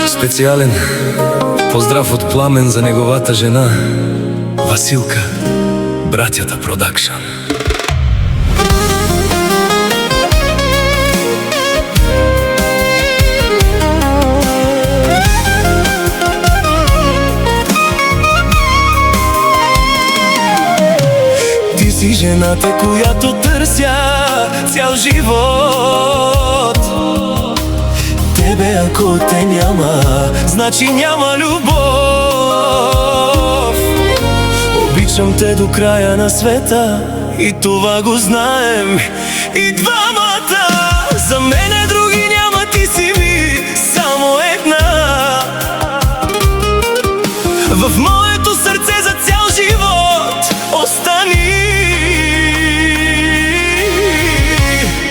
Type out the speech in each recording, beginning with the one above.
Специален поздрав от Пламен за неговата жена Василка, Братята Продакшън. Ти си жената, която търся цял живот. Тебе ако те няма, значи няма любов. Обичам те до края на света и това го знаем и двамата. За мене други няма, ти си ми само една. В моето сърце за цял живот остани.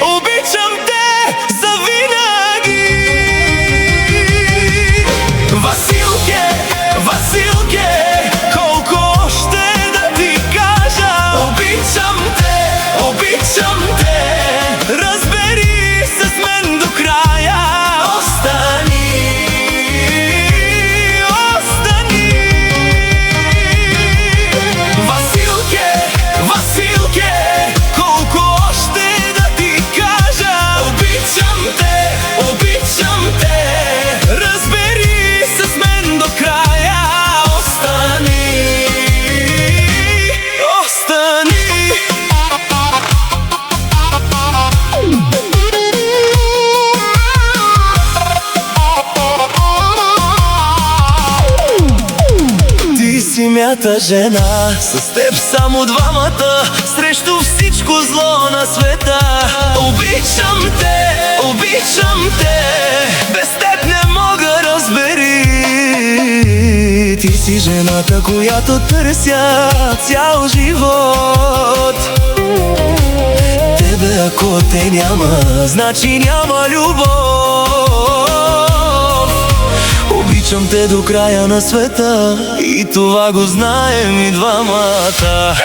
Обичам те завинаги. Василке, Василке, колко още да ти кажа. Обичам те, обичам те. Разбери се с мен до края. Остани, остани. Василке, Василке, колко още да ти кажа. Обичам те, обичам те. Разбери се с мен до края. Остани, остани. Ти си мята жена, с теб само двамата, срещу всичко зло на света. Обичам те, обичам те, без теб не мога, разбери. Ти си жената, която търся цял живот. Тебе ако те няма, значи няма любов. Обичам те до края на света и това го знаем и двамата.